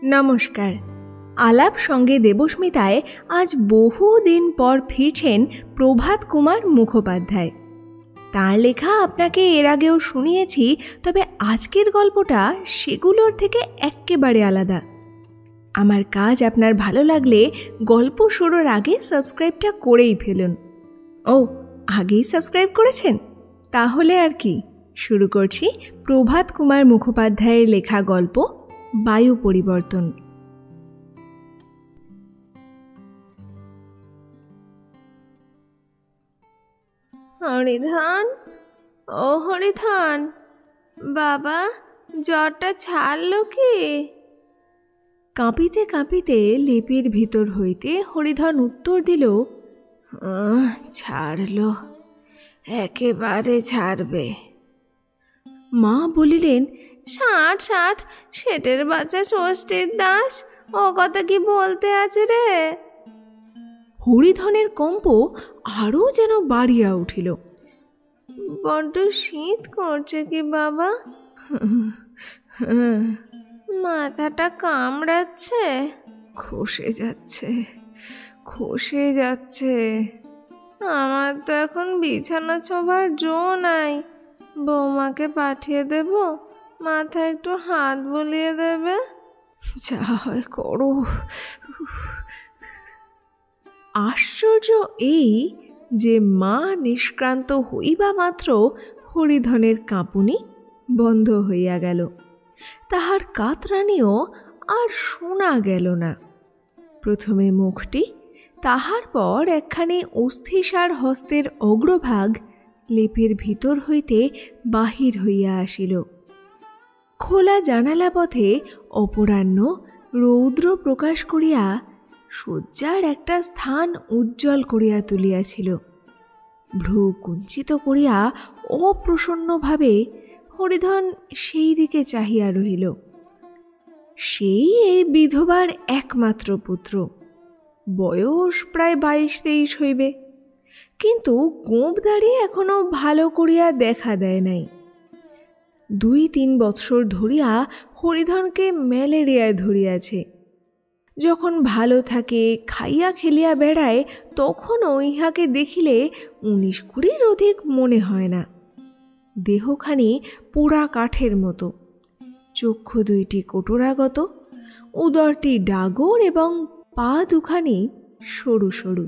নমস্কার। আলাপ সঙ্গে দেবস্মিতায় আজ বহুদিন পর ফিরছেন প্রভাত কুমার মুখোপাধ্যায়। তাঁর লেখা আপনাকে এর আগেও শুনিয়েছি, তবে আজকের গল্পটা সেগুলোর থেকে এক্কেবারে আলাদা। আমার কাজ আপনার ভালো লাগলে গল্প শুরুর আগে সাবস্ক্রাইবটা করেই ফেলুন। ও, আগেই সাবস্ক্রাইব করেছেন? তাহলে আর কি, শুরু করছি প্রভাত কুমার মুখোপাধ্যায়ের লেখা গল্প বায়ু পরিবর্তন। হরিধন, ও হরিধন বাবা, জ্বরটা ছাড়লো কি? কাঁপিতে কাঁপিতে লেপের ভিতর হইতে হরিধন উত্তর দিল, ছাড়লো, একেবারে ছাড়বে। মা বলিলেন, ষাট ষাট, শেঠের বাচ্চা ষষ্ঠীর দাস, ও কথা কি বলতে আছে রে? হরিধনের কম্প আরও যেন বাড়িয়া উঠিল। বড্ড শীত করছে কি বাবা? মাথাটা কামড়াচ্ছে, খসে যাচ্ছে খসে যাচ্ছে। আমার তো এখন বিছানা ছোবার জো নাই। বৌমাকে পাঠিয়ে দেব, মাথা একটু হাত বুলিয়ে দেবে। যা হয় করো। আশ্চর্য এই যে মা নিষ্ক্রান্ত হইবা মাত্র হরিধনের কাঁপুনি বন্ধ হইয়া গেল। তাহার কাতরানিও আর শোনা গেল না। প্রথমে মুখটি, তাহার পর একখানি অস্থিসার হস্তের অগ্রভাগ লেপের ভিতর হইতে বাহির হইয়া আসিল। খোলা জানালা পথে অপরাহ্ন রৌদ্র প্রকাশ করিয়া শয্যার একটা স্থান উজ্জ্বল করিয়া তুলিয়াছিল। ভ্রু কুঞ্চিত করিয়া অপ্রসন্নভাবে হরিধন সেই দিকে চাহিয়া রহিল। সেই এই বিধবার একমাত্র পুত্র, বয়স প্রায় 22-23 হইবে, কিন্তু গোঁপ দাড়ি এখনো ভালো করিয়া দেখা দেয় নাই। 2-3 বৎসর ধরিয়া হরিধনকে ম্যালেরিয়ায় ধরিয়াছে। যখন ভালো থাকে, খাইয়া খেলিয়া বেড়ায়, তখনও ইহাকে দেখিলে 19-20 অধিক মনে হয় না। দেহখানি পোড়া কাঠের মতো, চক্ষু দুইটি কোটরাগত, উদরটি ডাগর এবং পা দুখানি সরু সরু।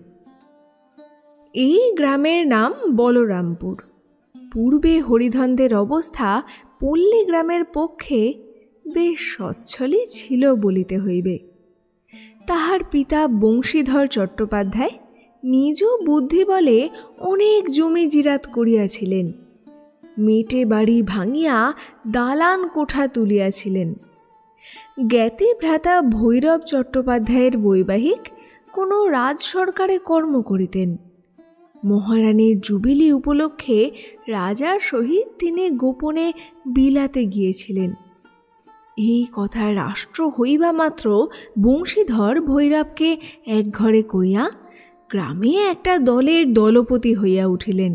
এই গ্রামের নাম বলরামপুর। পূর্বে হরিধনদের অবস্থা পল্লী গ্রামের পক্ষে বেশ সচ্ছলই ছিল বলিতে হইবে। তাহার পিতা বংশীধর চট্টোপাধ্যায় নিজ বুদ্ধি বলে অনেক জমি জিরাত করিয়াছিলেন। মেটে বাড়ি ভাঙিয়া দালান কোঠা তুলিয়াছিলেন। জ্ঞাতি ভ্রাতা ভৈরব চট্টোপাধ্যায়ের বৈবাহিক কোনো রাজ সরকারে কর্ম করিতেন। মহারানীর জুবিলি উপলক্ষে রাজার সহিত তিনি গোপনে বিলাতে গিয়েছিলেন। এই কথা রাষ্ট্র হইবা মাত্র বংশীধর ভৈরবকে এক ঘরে করিয়া গ্রামে একটা দলের দলপতি হইয়া উঠিলেন।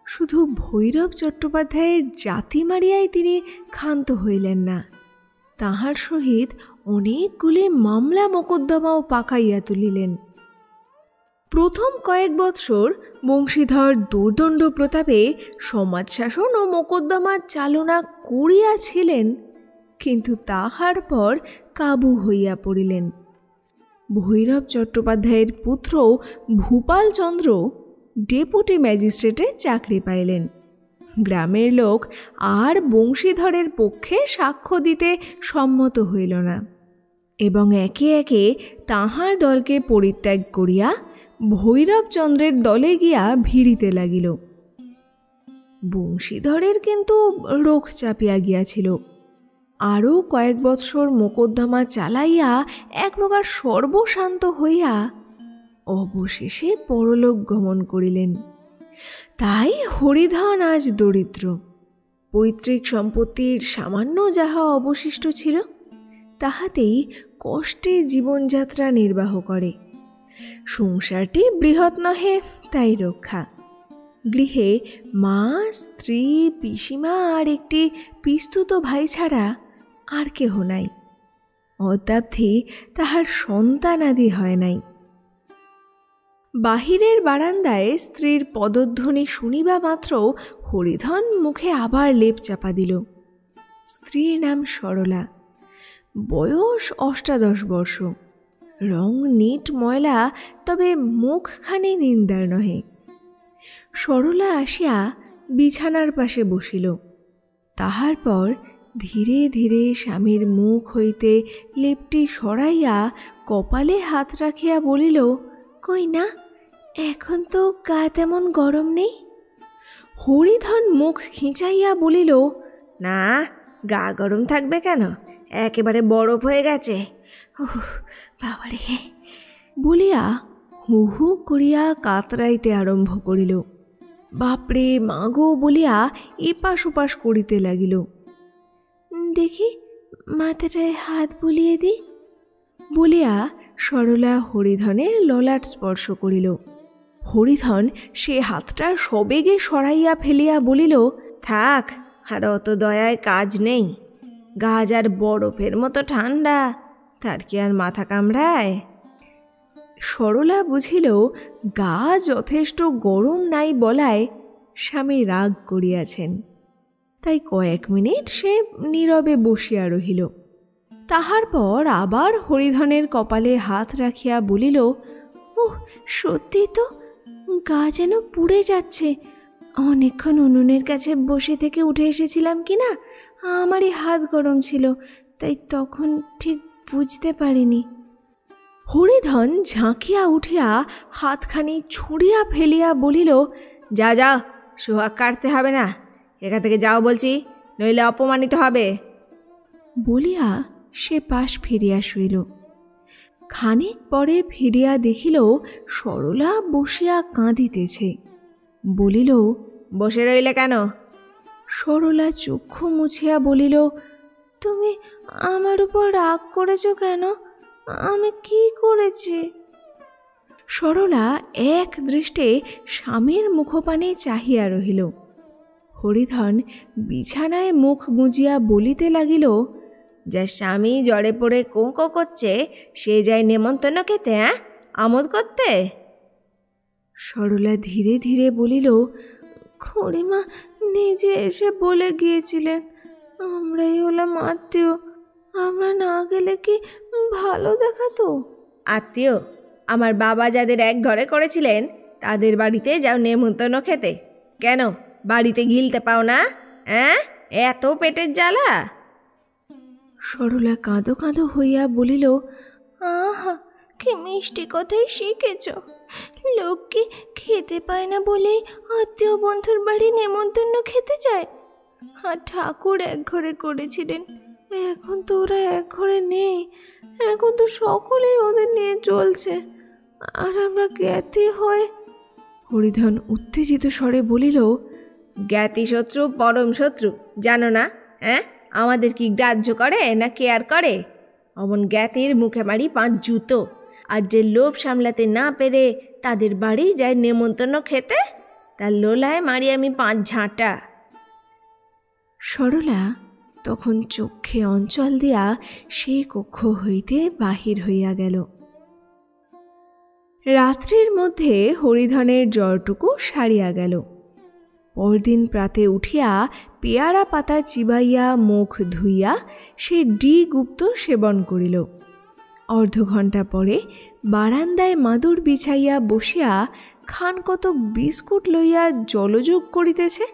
শুধু ভৈরব চট্টোপাধ্যায়ের জাতি মারিয়াই তিনি ক্ষান্ত হইলেন না, তাহার সহিত অনেকগুলি মামলা মোকদ্দমাও পাকাইয়া তুলিলেন। প্রথম কয়েক বৎসর বংশীধর দুর্দণ্ড প্রতাপে সমাজ শাসন ও মোকদ্দমা চালনা করিয়াছিলেন, কিন্তু তাহার পর কাবু হইয়া পড়িলেন। ভৈরব চট্টোপাধ্যায়ের পুত্র ভূপালচন্দ্র ডেপুটি ম্যাজিস্ট্রেটে চাকরি পাইলেন। গ্রামের লোক আর বংশীধরের পক্ষে সাক্ষ্য দিতে সম্মত হইল না, এবং একে একে তাহার দলকে পরিত্যাগ করিয়া ভৈরবচন্দ্রের দলে গিয়া ভিড়িতে লাগিল। বংশীধরের কিন্তু রোখ চাপিয়া গিয়াছিল। আরও কয়েক বৎসর মোকদ্দমা চালাইয়া এক প্রকার সর্বশান্ত হইয়া অবশেষে পরলোক গমন করিলেন। তাই হরিধন আজ দরিদ্র। পৈতৃক সম্পত্তির সামান্য যাহা অবশিষ্ট ছিল, তাহাতেই কষ্টে জীবনযাত্রা নির্বাহ করে। সংসারটি বৃহৎ নহে, তাই রক্ষা। গৃহে মা, স্ত্রী, পিসিমা আর একটি পিস্তুত ভাই ছাড়া আর কেহ নাই। অদ্যাবধি তাহার সন্তানাদি হয় নাই। বাহিরের বারান্দায় স্ত্রীর পদধ্বনি শুনিবা মাত্র হরিধন মুখে আবার লেপ চাপা দিল। স্ত্রীর নাম সরলা, বয়স ৮৮ বর্ষ, রং নিট ময়লা, তবে মুখখানি নিন্দার নহে। সরলা আসিয়া বিছানার পাশে বসিল। তাহার পর ধীরে ধীরে স্বামীর মুখ হইতে লেপটি সরাইয়া কপালে হাত রাখিয়া বলিল, কই না, এখন তো গা তেমন গরম নেই। হরিধন মুখ খিঁচাইয়া বলিল, না, গা গরম থাকবে কেন, একেবারে বরফ হয়ে গেছে। বাবারে বলিয়া হু হু করিয়া কাতরাইতে আরম্ভ করিল। বাপরে মাগো বলিয়া এপাশ ওপাশ করিতে লাগিল। দেখি মাথাটায় হাত বুলিয়ে দি বলিয়া সরলা হরিধনের ললাট স্পর্শ করিল। হরিধন সে হাতটা সবেগে সরাইয়া ফেলিয়া বলিল, থাক, আর অত দয়ায় কাজ নেই। গা যার বরফের মতো ঠান্ডা, তার কি আর মাথা কামড়ায়? সরলা বুঝিল গা যথেষ্ট গরম নাই বলায় স্বামী রাগ করিয়াছেন। তাই কয়েক মিনিট সে নীরবে বসিয়া রহিল। তাহার পর আবার হরিধনের কপালে হাত রাখিয়া বলিল, ওহ, সত্যি তো, গা যেন পুড়ে যাচ্ছে। অনেকক্ষণ উনুনের কাছে বসে থেকে উঠে এসেছিলাম কি না, আমারই হাত গরম ছিল, তাই তখন ঠিক বুঝতে পারিনি। হরিধন ঝাঁকিয়া উঠিয়া হাতখানি ছুঁড়িয়া ফেলিয়া বলিল, যা যা, সোহাগ কাটতে হবে না, এখান থেকে যাও বলছি, নইলে অপমানিত হবে। বলিয়া সে পাশ ফিরিয়া শুইল। খানিক পরে ফিরিয়া দেখিল সরলা বসিয়া কাঁদিতেছে। বলিল, বসে রইলে কেন? সরলা চক্ষু মুছিয়া বলিল, তুমি আমার উপর রাগ করেছ কেন? আমি কি করেছি? সরলা এক দৃষ্টে স্বামীর মুখপানে চাহিয়া রহিল। হরিধন বিছানায় মুখ গুঁজিয়া বলিতে লাগিল, যার স্বামী জ্বরে পড়ে কোঁ কোঁ করছে, সে যায় নেমন্তন্ন খেতে, আমোদ করতে। সরলা ধীরে ধীরে বলিল, খুড়িমা নিজে এসে বলে গিয়েছিলেন, আমরাই হলাম আত্মীয়, আমরা না গেলে কি ভালো দেখাতো? আত্মীয়? আমার বাবা যাদের এক ঘরে করেছিলেন তাদের বাড়িতে যাও নেমন্তন্ন খেতে, কেন বাড়িতে গিলতে পাও না? এত পেটের জ্বালা? সরলা কাঁদো কাঁদো হইয়া বলিল, আহা, কি মিষ্টি কথাই শিখেছ। লোক কি খেতে পায় না বলেই আত্মীয় বন্ধুর বাড়ি নেমন্তন্ন খেতে যায়? আর ঠাকুর এক ঘরে করেছিলেন, এখন তো ওরা এক ঘরে নেই, এখন তো সকলেই ওদের নিয়ে চলছে, আর আমরা জ্ঞাতি হয়ে। হরিধন উত্তেজিত স্বরে বলিল, জ্ঞাতি শত্রু পরম শত্রু, জানো না? আমাদের কি গ্রাহ্য করে না কেয়ার করে? অমন জ্ঞাতির মুখে মারি 5 জুতো। আর যে লোভ সামলাতে না পেরে তাদের বাড়ি যায় নেমন্তন্ন খেতে, তার লোলায় মারি আমি 5 ঝাঁটা। সরলা তখন চক্ষে অঞ্চল দিয়া সে কক্ষ হইতে বাহির হইয়া গেল। রাত্রির মধ্যে হরিধনের জ্বরটুকু সারিয়া গেল। পরদিন প্রাতে উঠিয়া পেয়ারা পাতা চিবাইয়া মুখ ধুইয়া সে গুপ্ত সেবন করিল। অর্ধঘণ্টা পরে বারান্দায় মাদুর বিছাইয়া বসিয়া খান কতক বিস্কুট লইয়া জলযোগ করিতেছে।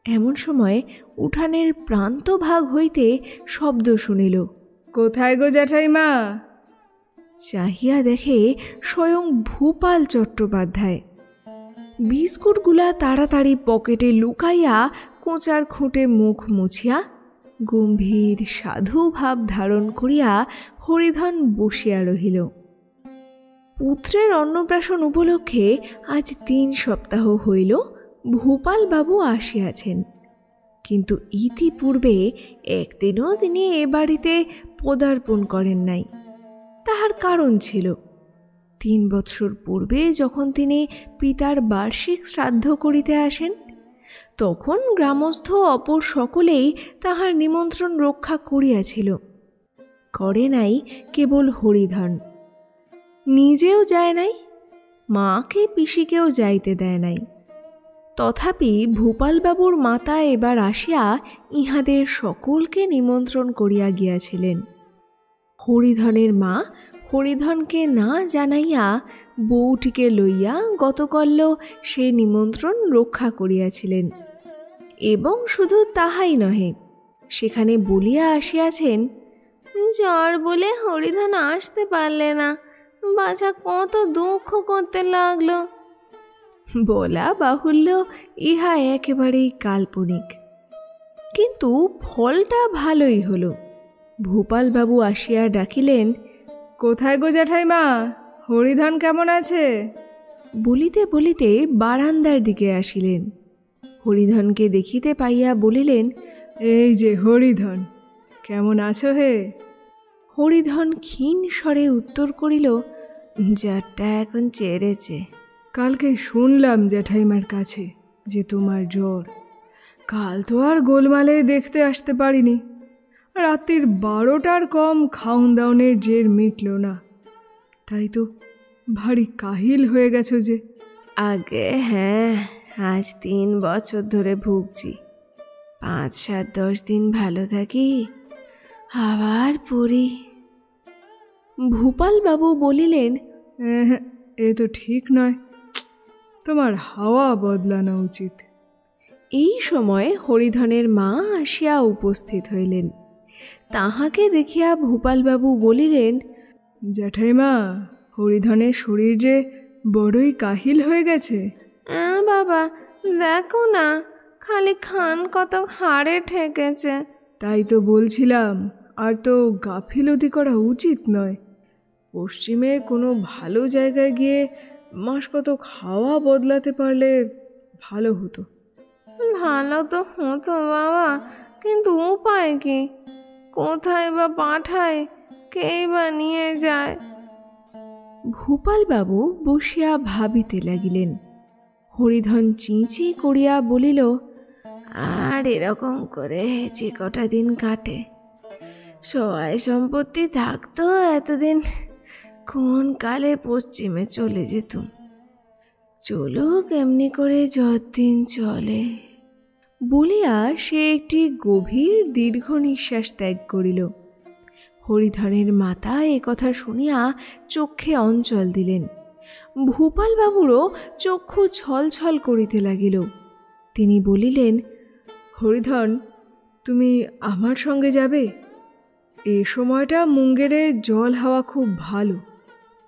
এমন সময় উঠানের প্রান্ত ভাগ হইতে শব্দ শুনিল, কোথায় গো জ্যাঠাইমা? চাহিয়া দেখে স্বয়ং ভূপাল চট্টোপাধ্যায়। বিস্কুটগুলা তাড়াতাড়ি পকেটে লুকাইয়া কোঁচার খুঁটে মুখ মুছিয়া গম্ভীর সাধু ভাব ধারণ করিয়া হরিধন বসিয়া রহিল। পুত্রের অন্নপ্রাশন উপলক্ষে আজ 3 সপ্তাহ হইল ভূপাল বাবু আসিয়াছেন, কিন্তু ইতিপূর্বে একদিনও তিনি এ বাড়িতে পদার্পণ করেন নাই। তাহার কারণ ছিল, 3 বৎসর পূর্বে যখন তিনি পিতার বার্ষিক শ্রাদ্ধ করিতে আসেন, তখন গ্রামস্থ অপর সকলেই তাহার নিমন্ত্রণ রক্ষা করিয়াছিল। করে নাই কেবল হরিধন। নিজেও যায় নাই, মাকে পিসিকেও যাইতে দেয় নাই। তথাপি ভূপালবাবুর মাতা এবার আসিয়া ইহাদের সকলকে নিমন্ত্রণ করিয়া গিয়াছিলেন। হরিধনের মা হরিধনকে না জানাইয়া বউটিকে লইয়া গতকল্য সে নিমন্ত্রণ রক্ষা করিয়াছিলেন। এবং শুধু তাহাই নহে, সেখানে বলিয়া আসিয়াছেন, জ্বর বলে হরিধন আসতে পারলে না, বাছা কত দুঃখ করতে লাগলো। বলা বাহুল্য, ইহা একেবারেই কাল্পনিক, কিন্তু ফলটা ভালোই হল। ভূপালবাবু আসিয়া ডাকিলেন, কোথায় গো জ্যাঠাইমা, হরিধন কেমন আছে? বলিতে বলিতে বারান্দার দিকে আসিলেন। হরিধনকে দেখিতে পাইয়া বলিলেন, এই যে হরিধন, কেমন আছো হে? হরিধন ক্ষীণ স্বরে উত্তর করিল, জ্বরটা এখন চেড়েছে। কালকে শুনলাম জ্যাঠাইমার কাছে যে তোমার জ্বর। কাল তো আর গোলমালে দেখতে আসতে পারিনি। রাত্রির 12টার কম খাউন দাউনের জের মিটল না, তাই তো ভারী কাহিল হয়ে গেছো যে। আগে হ্যাঁ, আজ 3 বছর ধরে ভুগছি। 5-7-10 দিন ভালো থাকি, আবার পড়ি। ভূপালবাবু বলিলেন, এ তো ঠিক নয়, তোমার হাওয়া বদলানো উচিত। এই সময় হরিধনের মা আসিয়া উপস্থিত হইলেন। তাহাকে দেখিয়া ভূপালবাবু বলিলেন, জ্যাঠাইমা, হরিধনের শরীর যে বড়ই কাহিল হয়ে গেছে। বাবা দেখো না, খালি খান কত হাড়ে ঠেকেছে। তাই তো বলছিলাম, আর তো গাফিলতি করা উচিত নয়। পশ্চিমে কোনো ভালো জায়গায় গিয়ে মাস কত খাওয়া বদলাতে পারলে ভালো হতো। ভালো তো হতো বাবা, কিন্তু উপায় কি? কোথায় বা পাঠায়, কেই বা নিয়ে যায়? ভূপালবাবু বসিয়া ভাবিতে লাগিলেন। হরিধন চিঁচি করিয়া বলিল, আর এরকম করে যে কটা দিন কাটে, সহায় সম্পত্তি থাকতো এতদিন কোন কালে পশ্চিমে চলে যেতুম। চলুক এমনি করে যতদিন চলে। বলিয়া সে একটি গভীর দীর্ঘ নিঃশ্বাস ত্যাগ করিল। হরিধনের মাতা এ কথা শুনিয়া চক্ষে অঞ্চল দিলেন। ভূপালবাবুরও চক্ষু ছলছল করিতে লাগিল। তিনি বলিলেন, হরিধন, তুমি আমার সঙ্গে যাবে? এ সময়টা মুঙ্গেরে জল হাওয়া খুব ভালো।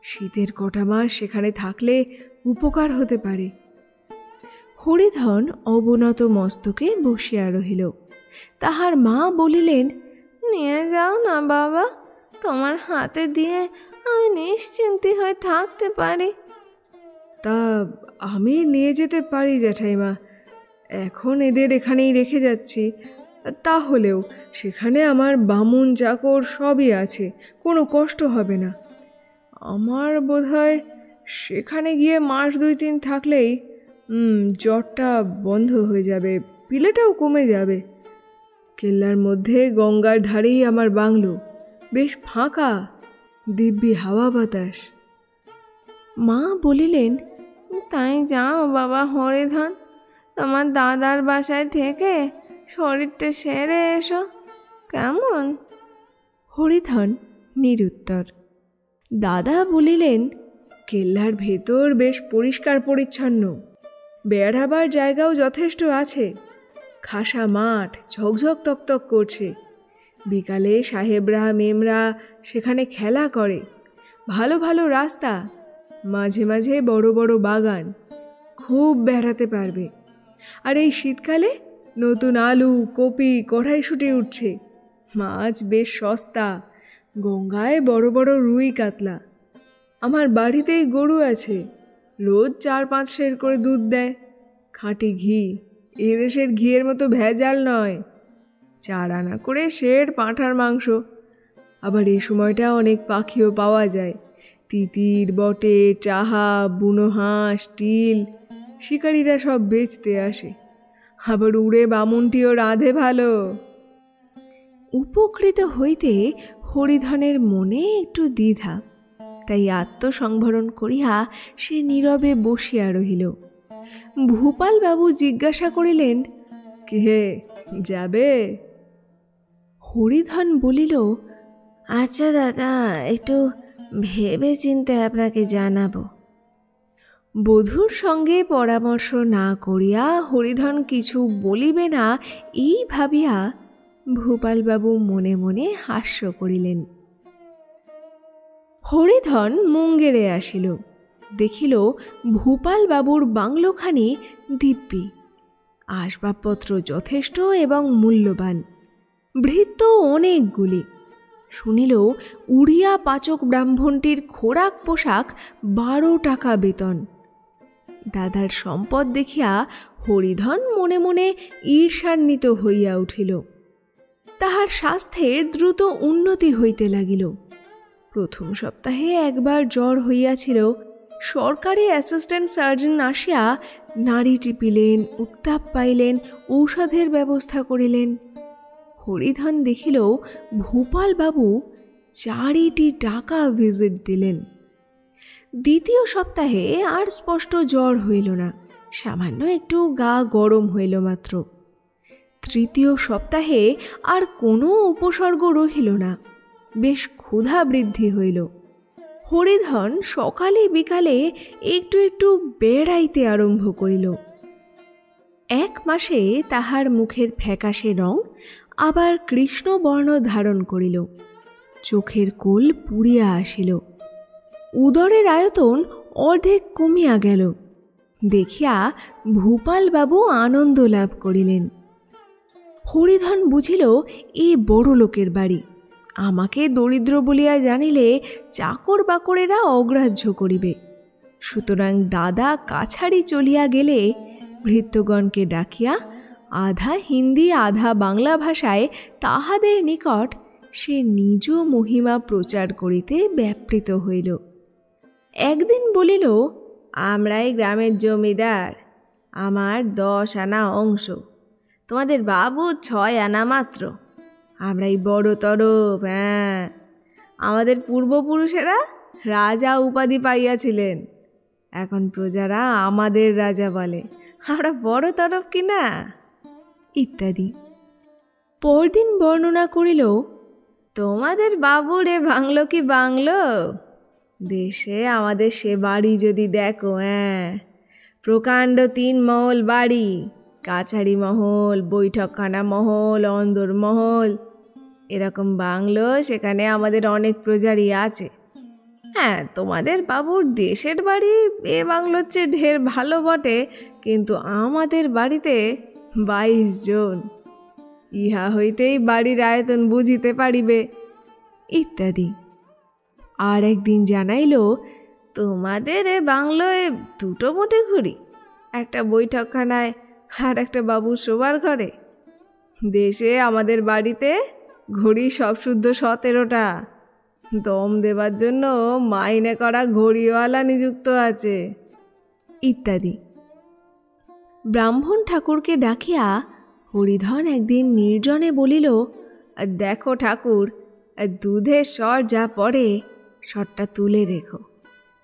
শীতের কটা মাস সেখানে থাকলে উপকার হতে পারে। হরিধন অবনত মস্তকে বসিয়া রহিল। তাহার মা বলিলেন, নিয়ে যাও না বাবা, তোমার হাতে দিয়ে আমি নিশ্চিন্তি হয়ে থাকতে পারি। তা আমি নিয়ে যেতে পারি জ্যাঠাইমা, এখন এদের এখানেই রেখে যাচ্ছি। তাহলেও সেখানে আমার বামুন চাকর সবই আছে, কোনো কষ্ট হবে না। আমার বোধহয় সেখানে গিয়ে মাস 2-3 থাকলেই জ্বরটা বন্ধ হয়ে যাবে, পিলেটাও কমে যাবে। কেল্লার মধ্যে গঙ্গার ধারেই আমার বাংলো, বেশ ফাঁকা, দিব্যি হাওয়া বাতাস। মা বলিলেন, তাই যাও বাবা হরিধন, তোমার দাদার বাসায় থেকে শরীরটা সেরে এসো, কেমন? হরিধন নিরুত্তর। দাদা বলিলেন, কেল্লার ভেতর বেশ পরিষ্কার পরিচ্ছন্ন, বেড়াবার জায়গাও যথেষ্ট আছে। খাসা মাঠ ঝকঝক তকতক করছে। বিকালে সাহেবরা মেমরা সেখানে খেলা করে। ভালো ভালো রাস্তা, মাঝে মাঝে বড় বড় বাগান, খুব বেড়াতে পারবে। আর এই শীতকালে নতুন আলু, কপি, কড়াইশুঁটি উঠছে। মাছ বেশ সস্তা, গঙ্গায় বড় বড় রুই কাতলা। আমার বাড়িতেই গরু আছে, রোজ 4-5 সের করে দুধ দেয়। খাঁটি ঘি, এদেশের ঘিয়ের মতো ভেজাল নয়। 4 আনা করে সের পাঁঠার মাংস। আবার এই সময়টা অনেক পাখিও পাওয়া যায়, তিতির, বটে, চাহা, বুনো হাঁস, টিল। শিকারীরা সব বেচতে আসে। আবার উড়ে বামুনটিও রাঁধে ভালো। উপকৃত হইতে হরিধনের মনে একটু দ্বিধা, তাই আত্মসংবরণ করিয়া সে নীরবে বসিয়া রহিল। ভূপালবাবু জিজ্ঞাসা করিলেন, কে যাবে? হরিধন বলিল, আচ্ছা দাদা, একটু ভেবে চিন্তে আপনাকে জানাবো। বধূর সঙ্গে পরামর্শ না করিয়া হরিধন কিছু বলিবে না এই ভাবিয়া ভূপালবাবু মনে মনে হাস্য করিলেন। হরিধন মুঙ্গেরে আসিল, দেখিল ভূপালবাবুর বাংলোখানি দিব্যি, আসবাবপত্র যথেষ্ট এবং মূল্যবান, ভৃত্য অনেকগুলি। শুনিল উড়িয়া পাচক ব্রাহ্মণটির খোরাক পোশাক 12 টাকা বেতন। দাদার সম্পদ দেখিয়া হরিধন মনে মনে ঈর্ষান্বিত হইয়া উঠিল। তাহার স্বাস্থ্যের দ্রুত উন্নতি হইতে লাগিল। প্রথম সপ্তাহে একবার জ্বর হইয়াছিল। সরকারি অ্যাসিস্ট্যান্ট সার্জন আসিয়া নাড়ি টিপিলেন, উত্তাপ পাইলেন, ঔষধের ব্যবস্থা করিলেন। হরিধন দেখিল ভূপালবাবু 4টি টাকা ভিজিট দিলেন। দ্বিতীয় সপ্তাহে আর স্পষ্ট জ্বর হইল না, সামান্য একটু গা গরম হইল মাত্র। তৃতীয় সপ্তাহে আর কোনো উপসর্গ রহিল না, বেশ ক্ষুধা বৃদ্ধি হইল। হরিধন সকালে বিকালে একটু একটু বেড়াইতে আরম্ভ করিল। 1 মাসে তাহার মুখের ফ্যাকাশে রং আবার কৃষ্ণবর্ণ ধারণ করিল, চোখের কোল পুড়িয়া আসিল, উদরের আয়তন অর্ধেক কমিয়া গেল। দেখিয়া ভূপালবাবু আনন্দ লাভ করিলেন। হরিধন বুঝিল এ বড় লোকের বাড়ি, আমাকে দরিদ্র বলিয়া জানিলে চাকর বাকরেরা অগ্রাহ্য করিবে। সুতরাং দাদা কাছারি চলিয়া গেলে ভৃত্যগণকে ডাকিয়া আধা হিন্দি আধা বাংলা ভাষায় তাহাদের নিকট সে নিজ মহিমা প্রচার করিতে ব্যাপৃত হইল। একদিন বলিল, আমরাই গ্রামের জমিদার, আমার 10 আনা অংশ, তোমাদের বাবুর 6 আনা মাত্র। আমরাই বড় তরফ। হ্যাঁ, আমাদের পূর্বপুরুষেরা রাজা উপাধি পাইয়াছিলেন, এখন প্রজারা আমাদের রাজা বলে। আমরা বড় তরফ কিনা ইত্যাদি। পরদিন বর্ণনা করিল, তোমাদের বাবুর এ বাংলো কি বাংলো? দেশে আমাদের সে বাড়ি যদি দেখো, প্রকাণ্ড 3 মহল বাড়ি, কাছারি মহল, বৈঠকখানা মহল, অন্দর মহল, এরকম বাংলো সেখানে আমাদের অনেক প্রজারই আছে। হ্যাঁ, তোমাদের বাবুর দেশের বাড়ি এ বাংলোর চেয়ে ঢের ভালো বটে, কিন্তু আমাদের বাড়িতে 22 জন, ইহা হইতেই বাড়ির আয়তন বুঝিতে পারিবে ইত্যাদি। আর একদিন জানাইল, তোমাদের এ বাংলোয় 2টো মোটে ঘুড়ি, একটা বৈঠকখানায় আর একটা বাবুর শোবার ঘরে। দেশে আমাদের বাড়িতে ঘড়ি সব শুদ্ধ 17টা, দম দেবার জন্য মাইনে করা ঘড়িওয়ালা নিযুক্ত আছে ইত্যাদি। ব্রাহ্মণ ঠাকুরকে ডাকিয়া হরিধন একদিন নির্জনে বলিল, দেখো ঠাকুর, দুধের স্বর যা পড়ে স্বরটা তুলে রেখো,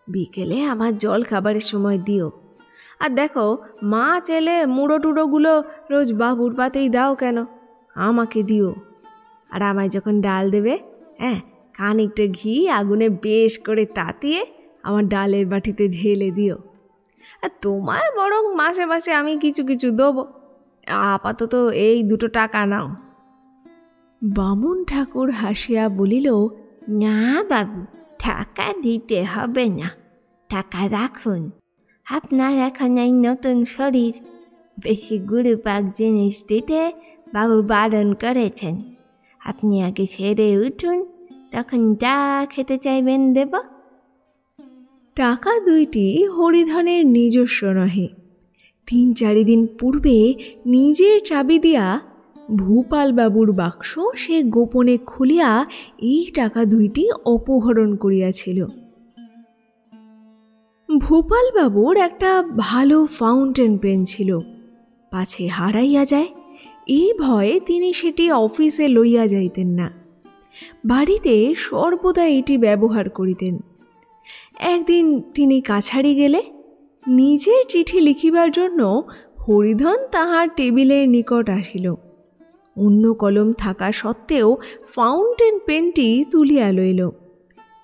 বিকেলে আমার জল খাবারের সময় দিও। আর দেখো, মাছ এলে মুড়ো টুড়োগুলো রোজ বাবুর পাতেই দাও কেন, আমাকে দিও। আর আমায় যখন ডাল দেবে, খানিকটা ঘি আগুনে বেশ করে তাতিয়ে আমার ডালের বাটিতে ঢেলে দিও। আর তোমায় বরং মাসে মাসে আমি কিছু কিছু দেবো, আপাতত এই 2টো টাকা নাও। বামুন ঠাকুর হাসিয়া বলিল, না বাবু, টাকা দিতে হবে না, টাকা রাখুন। আপনার এখন এই নতুন শরীর, বেশি গুরুপাক জিনিস দিতে বাবু বারণ করেছেন। আপনি আগে সেরে উঠুন, তখন যা খেতে চাইবেন দেব। টাকা 2টি হরিধনের নিজস্ব নহে। 3-4 দিন পূর্বে নিজের চাবি দিয়া ভূপালবাবুর বাক্স সে গোপনে খুলিয়া এই টাকা 2টি অপহরণ করিয়াছিল। ভূপালবাবুর একটা ভালো ফাউন্টেন পেন ছিল, পাছে হারাইয়া যায় এই ভয়ে তিনি সেটি অফিসে লইয়া যাইতেন না। বাড়িতে সর্বদা এটি ব্যবহার করিতেন। একদিন তিনি কাছারি গেলে নিজের চিঠি লিখিবার জন্য হরিধন তাহার টেবিলের নিকট আসিল। অন্য কলম থাকা সত্ত্বেও ফাউন্টেন পেনটি তুলিয়া লইল,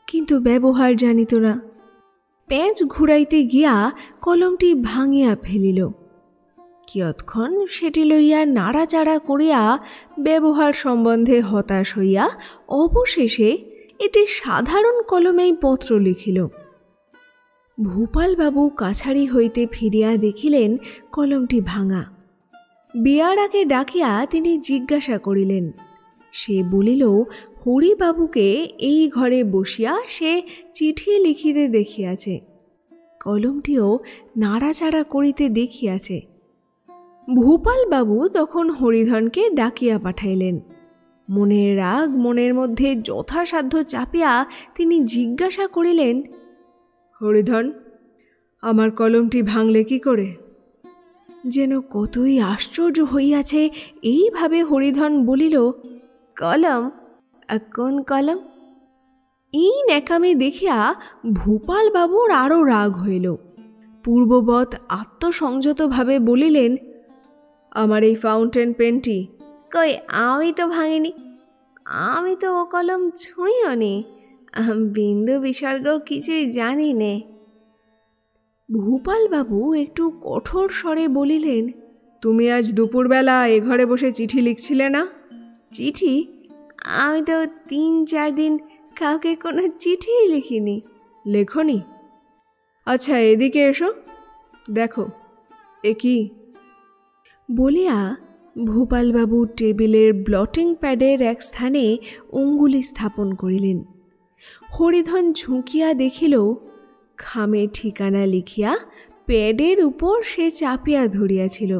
কিন্তু ব্যবহার জানিত না। পেঁচ ঘুরাইতে গিয়া কলমটি ভাঙিয়া ফেলিল। কিয়ৎক্ষণ সেটি লইয়া নাড়াচাড়া করিয়া ব্যবহার সম্বন্ধে হতাশ হইয়া অবশেষে এটি সাধারণ কলমেই পত্র লিখিল। ভূপালবাবু কাছারি হইতে ফিরিয়া দেখিলেন কলমটি ভাঙা। বেয়ারাকে ডাকিয়া তিনি জিজ্ঞাসা করিলেন। সে বলিল, হরিবাবুকে এই ঘরে বসিয়া সে চিঠি লিখিতে দেখিয়াছে, কলমটিও নাড়াচাড়া করিতে দেখিয়াছে। ভূপালবাবু তখন হরিধনকে ডাকিয়া পাঠাইলেন। মনের রাগ মনের মধ্যে যথাসাধ্য চাপিয়া তিনি জিজ্ঞাসা করিলেন, হরিধন, আমার কলমটি ভাঙলে কি করে? যেন কতই আশ্চর্য হইয়াছে এইভাবে হরিধন বলিল, কলম? কোন কলম? এই ন্যাকামি দেখিয়া ভূপালবাবুর আরও রাগ হইল। পূর্ববৎ আত্মসংযতভাবে বলিলেন, আমার এই ফাউন্টেন পেনটি। কই, আমি তো ভাঙিনি, আমি তো ও কলম ছুঁইও নি, বিন্দু বিসর্গ কিছুই জানি নে। ভূপালবাবু একটু কঠোর স্বরে বলিলেন, তুমি আজ দুপুরবেলা এ ঘরে বসে চিঠি লিখছিলে না? চিঠি? আমি তো 3-4 দিন কাউকে কোনো চিঠিই লিখিনি। লেখনি? আচ্ছা, এদিকে এসো, দেখো এ কি। বলিয়া ভূপালবাবু টেবিলের ব্লটিং প্যাডের এক স্থানে অঙ্গুলি স্থাপন করিলেন। হরিধন ঝুঁকিয়া দেখিল, খামে ঠিকানা লিখিয়া প্যাডের উপর সে চাপিয়া ধরিয়াছিল।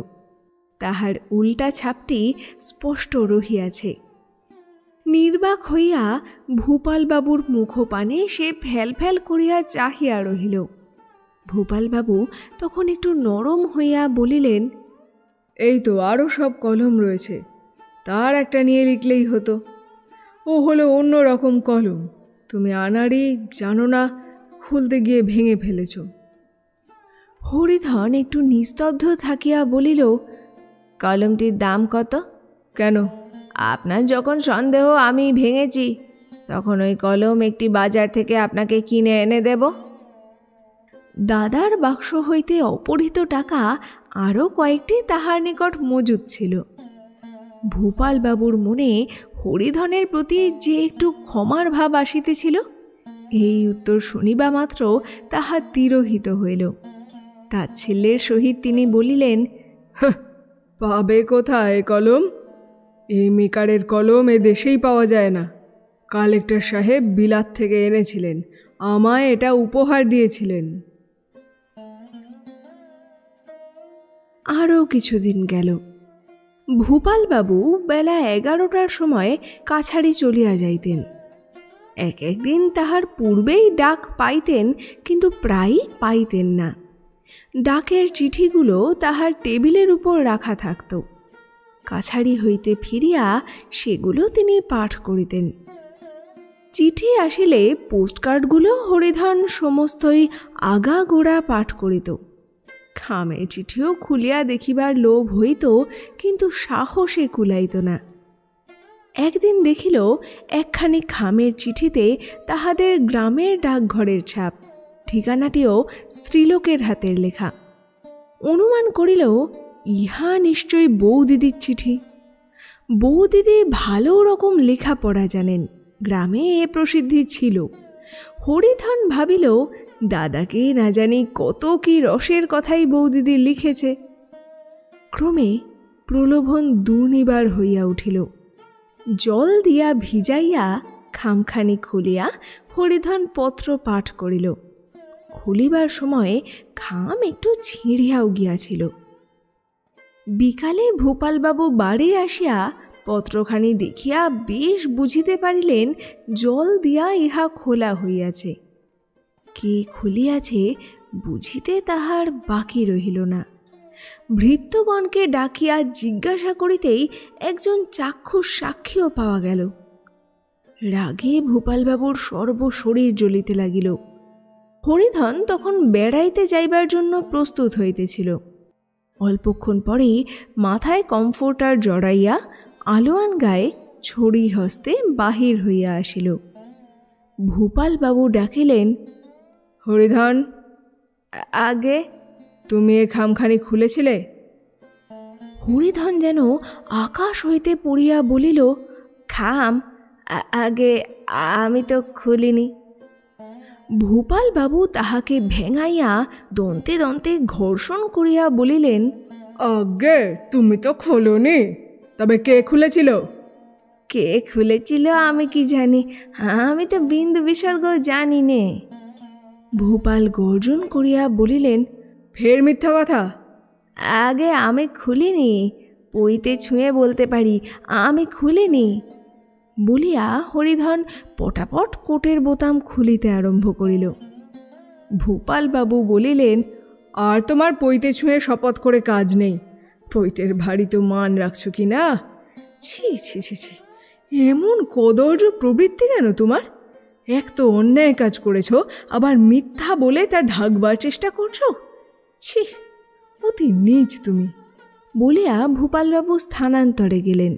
তাহার উল্টা ছাপটি স্পষ্ট রহিয়াছে। নির্বাক হইয়া ভূপালবাবুর মুখপানে সে ফ্যাল করিয়া চাহিয়া রহিল। ভূপালবাবু তখন একটু নরম হইয়া বলিলেন, এই তো আরও সব কলম রয়েছে, তার একটা নিয়ে লিখলেই হতো। ও হলো অন্য রকম কলম, তুমি আনাড়ি, জানো না, খুলতে গিয়ে ভেঙে ফেলেছ। হরিধন একটু নিস্তব্ধ থাকিয়া বলিল, কলমটির দাম কত? কেন? আপনার যখন সন্দেহ আমি ভেঙেছি, তখন ওই কলম একটি বাজার থেকে আপনাকে কিনে এনে দেব। দাদার বাক্স হইতে অপহৃত টাকা আরও কয়েকটি তাহার নিকট মজুদ ছিল। ভূপালবাবুর মনে হরিধনের প্রতি যে একটু ক্ষমার ভাব আসিতেছিল, এই উত্তর শুনিবা মাত্র তাহা তিরোহিত হইল। তাচ্ছিল্যের সহিত তিনি বলিলেন, পাবে কোথায় কলম? এই মেকারের কলম এ দেশেই পাওয়া যায় না। কালেক্টর সাহেব বিলাত থেকে এনেছিলেন, আমায় এটা উপহার দিয়েছিলেন। আরও কিছুদিন গেল। ভূপালবাবু বেলা 11টার সময় কাছারি চলিয়া যাইতেন। একদিন তাহার পূর্বেই ডাক পাইতেন, কিন্তু প্রায়ই পাইতেন না। ডাকের চিঠিগুলো তাহার টেবিলের উপর রাখা থাকত। কাছারি হইতে ফিরিয়া সেগুলো তিনি পাঠ করিতেন। চিঠি আসিলে পোস্টকার্ডগুলো হরিধন সমস্তই আগাগোড়া পাঠ করিত। খামের চিঠিও খুলিয়া দেখিবার লোভ হইত, কিন্তু সাহসে কুলাইত না। একদিন দেখিল একখানি খামের চিঠিতে তাহাদের গ্রামের ডাকঘরের ছাপ, ঠিকানাটিও স্ত্রীলোকের হাতের লেখা। অনুমান করিল ইহা নিশ্চয়ই বৌদিদির চিঠি। বৌদিদি ভালো রকম লেখাপড়া জানেন, গ্রামে এ প্রসিদ্ধি ছিল। হরিধন ভাবিল, দাদাকে না জানি কত কি রসের কথাই বৌদিদি লিখেছে। ক্রমে প্রলোভন দুর্নিবার হইয়া উঠিল। জল দিয়া ভিজাইয়া খামখানি খুলিয়া হরিধন পত্র পাঠ করিল। খুলিবার সময় খাম একটু ছিঁড়িয়াও গিয়াছিল। বিকালে ভূপালবাবু বাড়ি আসিয়া পত্রখানি দেখিয়া বেশ বুঝিতে পারিলেন জল দিয়া ইহা খোলা হইয়াছে। কে খুলিয়াছে বুঝিতে তাহার বাকি রহিল না। ভৃত্যগণকে ডাকিয়া জিজ্ঞাসা করিতেই একজন চাক্ষুষ সাক্ষীও পাওয়া গেল। রাগে ভূপালবাবুর সর্বশরীর জ্বলিতে লাগিল। হরিধন তখন বেড়াইতে যাইবার জন্য প্রস্তুত হইতেছিল। অল্পক্ষণ পরেই মাথায় কমফোর্টার জড়াইয়া আলোয়ান গায়ে ছড়ি হস্তে বাহির হইয়া আসিল। ভূপালবাবু ডাকিলেন, হরিধন, আগে তুমি এ খামখানি খুলেছিলে? হরিধন যেন আকাশ হইতে পড়িয়া বলিল, খাম? আগে আমি তো খুলিনি। ভূপালবাবু তাহাকে ভেঙাইয়া দন্তে দন্তে ঘর্ষণ করিয়া বলিলেন, আগে তুমি তো খোলোনি, তবে কে খুলেছিল? কে খুলেছিল আমি কি জানি, আমি তো বিন্দু বিসর্গ জানি নে। ভূপাল গর্জন করিয়া বলিলেন, ফের মিথ্যা কথা? আগে আমি খুলিনি, পইতে ছুঁয়ে বলতে পারি আমি খুলিনি। বলিয়া হরিধন পটাপট কোটের বোতাম খুলিতে আরম্ভ করিল। ভূপালবাবু বলিলেন, আর তোমার পইতে ছুঁয়ে শপথ করে কাজ নেই। পইতের ভারী তো মান রাখছো কি না? ছি ছি ছি ছি, এমন কদর্য প্রবৃত্তি কেন তোমার? এক তো অন্যায় কাজ করেছ, আবার মিথ্যা বলে তা ঢাকবার চেষ্টা করছো। ছি, অতি নীচ তুমি। বলিয়া ভূপালবাবু স্থানান্তরে গেলেন।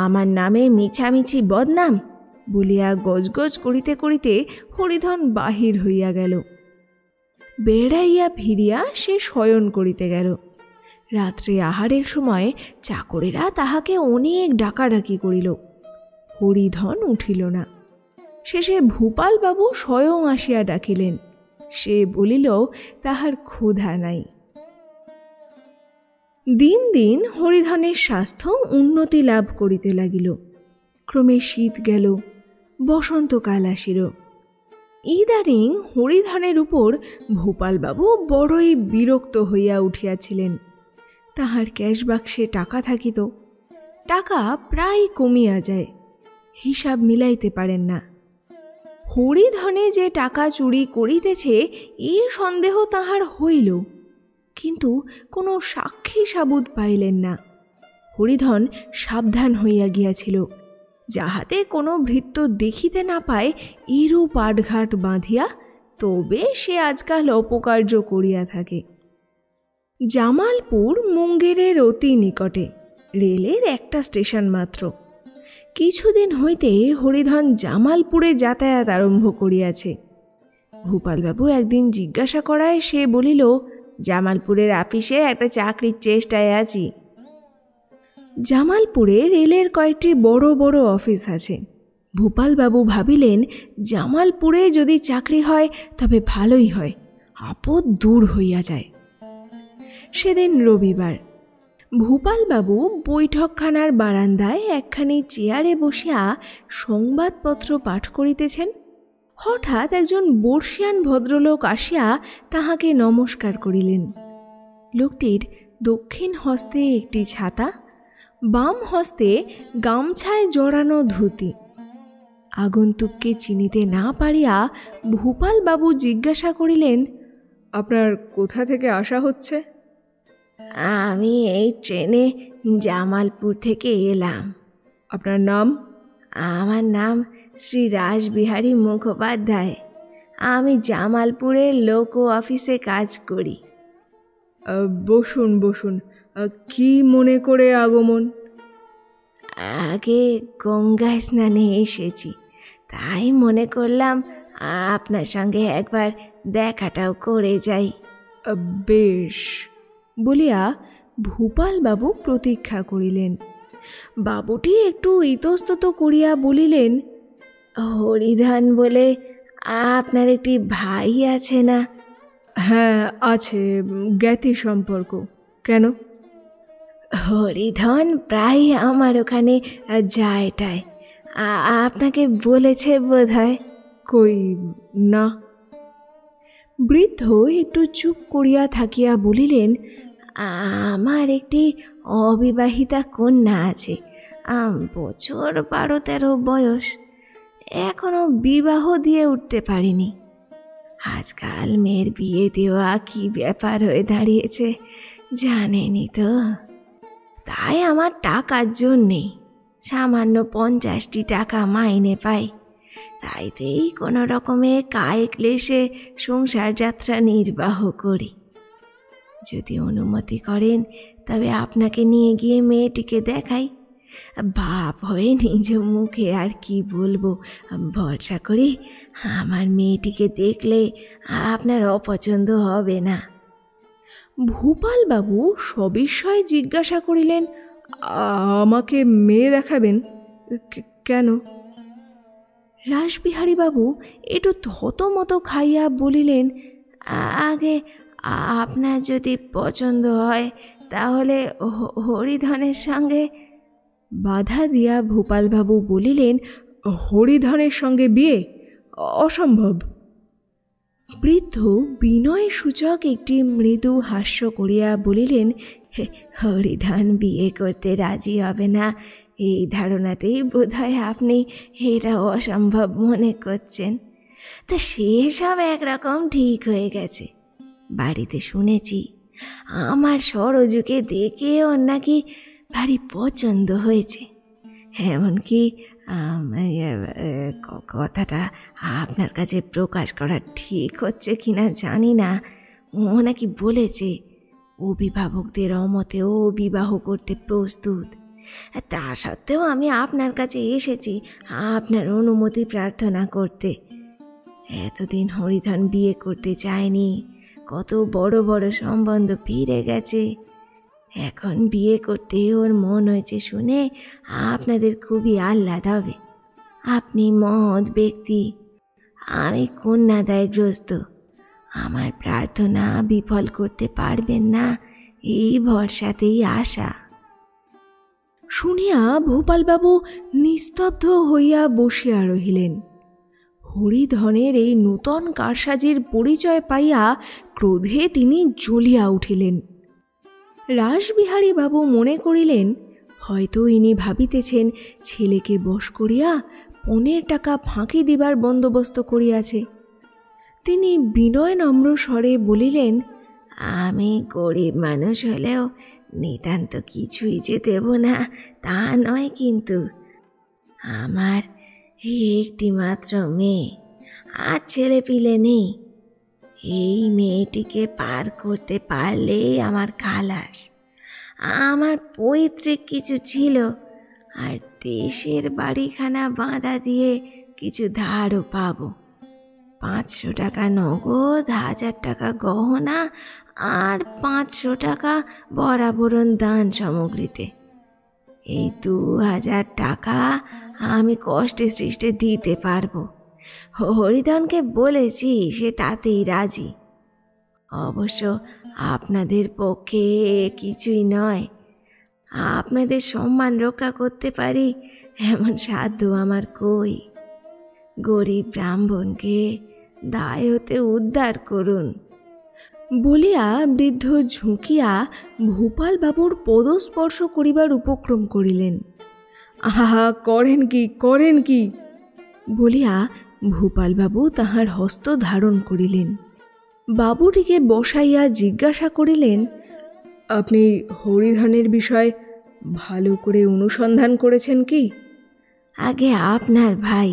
আমার নামে মিছামিছি বদনাম বলিয়া গজগজ করিতে করিতে হরিধন বাহির হইয়া গেল। বেড়াইয়া ফিরিয়া সে শয়ন করিতে গেল। রাত্রে আহারের সময় চাকরেরা তাহাকে অনেক ডাকাডাকি করিল, হরিধন উঠিল না। শেষে ভূপালবাবু স্বয়ং আসিয়া ডাকিলেন। সে বলিল তাহার ক্ষুধা নাই। দিন দিন হরিধনের স্বাস্থ্য উন্নতি লাভ করিতে লাগিল। ক্রমে শীত গেল, বসন্তকাল আসিল। ইদানিং হরিধনের উপর ভূপালবাবু বড়ই বিরক্ত হইয়া উঠিয়াছিলেন। তাহার ক্যাশ বাক্সে টাকা থাকিত, টাকা প্রায় কমিয়া যায়, হিসাব মিলাইতে পারেন না। হরিধনে যে টাকা চুরি করিতেছে এ সন্দেহ তাহার হইল, কিন্তু কোনো সাক্ষী সাবুত পাইলেন না। হরিধন সাবধান হইয়া গিয়াছিল, যাহাতে কোনো ভৃত্য দেখিতে না পায় এরূপ পাটঘাট বাঁধিয়া তবে সে আজকাল অপকার্য করিয়া থাকে। জামালপুর মুঙ্গেরের অতি নিকটে, রেলের একটা স্টেশন মাত্র। কিছুদিন হইতে হরিধন জামালপুরে যাতায়াত আরম্ভ করিয়াছে। ভূপালবাবু একদিন জিজ্ঞাসা করায় সে বলিল, জামালপুরের আপিসে একটা চাকরির চেষ্টায় আছি। জামালপুরে রেলের কয়েকটি বড় বড় অফিস আছে। ভূপালবাবু ভাবিলেন, জামালপুরে যদি চাকরি হয় তবে ভালোই হয়, আপদ দূর হইয়া যায়। সেদিন রবিবার। ভূপালবাবু বৈঠকখানার বারান্দায় একখানি চেয়ারে বসিয়া সংবাদপত্র পাঠ করিতেছেন। হঠাৎ একজন বর্ষিয়ান ভদ্রলোক আসিয়া তাহাকে নমস্কার করিলেন। লোকটির দক্ষিণ হস্তে একটি ছাতা, বাম হস্তে গামছায় জড়ানো ধুতি। আগন্তুককে চিনিতে না পারিয়া ভূপালবাবু জিজ্ঞাসা করিলেন, আপনার কোথা থেকে আসা হচ্ছে? আমি এই ট্রেনে জামালপুর থেকে এলাম। আপনার নাম? আমার নাম শ্রী রাসবিহারী মুখোপাধ্যায়। আমি জামালপুরের লোক অফিসে কাজ করি। বসুন বসুন। কি মনে করে আগমন? আগে গঙ্গায় স্নানে এসেছি, তাই মনে করলাম আপনার সঙ্গে একবার দেখাটাও করে যাই। বেশ বলিয়া ভূপালবাবু প্রতীক্ষা করিলেন। বাবুটি একটু ইতস্তত করিয়া বলিলেন, হরিধন বলে আপনার একটি ভাই আছে না? হ্যাঁ আছে, জ্ঞাতি সম্পর্ক। কেন? হরিধন প্রায় আমার ওখানে যায়টায়, আপনাকে বলেছে বোধ হয়। কই না। বৃদ্ধ একটু চুপ করিয়া থাকিয়া বলিলেন, আমার একটি অবিবাহিতা কন্যা আছে, বছর 12-13 বয়স, এখনো বিবাহ দিয়ে উঠতে পারিনি। আজকাল মেয়ের বিয়ে দেওয়া কি ব্যাপার হয়ে দাঁড়িয়েছে জানেনি তো। তাই আমার টাকার জন্যে সামান্য 50টি টাকা মাইনে পাই, তাইতেই কোনো রকমে কায়ে ক্লেশে সংসার যাত্রা নির্বাহ করি। যদি অনুমতি করেন তবে আপনাকে নিয়ে গিয়ে মেয়েটিকে দেখাই। বাপ হয়ে নিজ মুখে আর কি বলবো, ভরসা করি আমার মেয়েটিকে দেখলে আপনার অপছন্দ হবে না। ভূপালবাবু সবিস্ময়ে জিজ্ঞাসা করিলেন, আমাকে মেয়ে দেখাবেন? কেন? রাসবিহারীবাবু একটু থতমত খাইয়া বলিলেন, আগে আপনার যদি পছন্দ হয় তাহলে হরিধনের সঙ্গে। বাধা দিয়া ভূপালবাবু বলিলেন, হরিধনের সঙ্গে বিয়ে? অসম্ভব। বৃদ্ধ বিনয় সূচক একটি মৃদু হাস্য করিয়া বলিলেন, হরিধন বিয়ে করতে রাজি হবে না এই ধারণাতেই বোধহয় আপনি এটা অসম্ভব মনে করছেন। তা সেসব একরকম ঠিক হয়ে গেছে। বাড়িতে শুনেছি আমার সরজুকে দেখে ওর নাকি ভারী পছন্দ হয়েছে। এমনকি কথাটা আপনার কাছে প্রকাশ করা ঠিক হচ্ছে কিনা জানি না, ও নাকি বলেছে অভিভাবকদের অমতেও বিবাহ করতে প্রস্তুত। তা সত্ত্বেও আমি আপনার কাছে এসেছি আপনার অনুমতি প্রার্থনা করতে। এতদিন হরিধন বিয়ে করতে চায়নি, কত বড় বড় সম্বন্ধ ফিরে গেছে। এখন বিয়ে করতে ওর মন হয়েছে শুনে আপনাদের খুবই আহ্লাদ হবে। আপনি মহৎ ব্যক্তি, আমি কন্যাদায়গ্রস্ত, আমার প্রার্থনা বিফল করতে পারবেন না এই ভরসাতেই আশা। শুনিয়া ভূপালবাবু নিস্তব্ধ হইয়া বসিয়া রহিলেন। হরিধনের এই নূতন কারসাজির পরিচয় পাইয়া ক্রোধে তিনি জ্বলিয়া উঠিলেন। রাসবিহারীবাবু মনে করিলেন, হয়তো ইনি ভাবিতেছেন ছেলেকে বশ করিয়া 15 টাকা ফাঁকি দিবার বন্দোবস্ত করিয়াছে। তিনি বিনয় নম্র স্বরে বলিলেন, আমি গরিব মানুষ হলেও নিতান্ত কিছুই যে দেব না তা নয়, কিন্তু আমার একটি মাত্র মেয়ে, আর ছেলে পিলে নেই। এই মেয়েটিকে পার করতে পারলেই আমার খালাস। আমার পৈতৃক কিছু ছিল, আর দেশের বাড়িখানা বাঁধা দিয়ে কিছু ধারও পাবো। 500 টাকা নগদ, 1000 টাকা গহনা, আর 500 টাকা বরাবরণ দান সামগ্রীতে। এই 2000 টাকা আমি কষ্টে সৃষ্টে দিতে পারবো। হরিধনকে বলেছি, সে তাতেই রাজি। অবশ্য আপনাদের পক্ষে কিছুই নয়, আপনাদের সম্মান রক্ষা করতে পারি এমন সাধ্য আমার কই। গরিব ব্রাহ্মণকে দায় হতে উদ্ধার করুন। বলিয়া বৃদ্ধ ঝুঁকিয়া ভূপালবাবুর পদস্পর্শ করিবার উপক্রম করিলেন। আহা, করেন কি, করেন কি বলিয়া ভূপালবাবু তাহার হস্ত ধারণ করিলেন। বাবুটিকে বসাইয়া জিজ্ঞাসা করিলেন, আপনি হরিধনের বিষয় ভালো করে অনুসন্ধান করেছেন কি? আগে আপনার ভাই,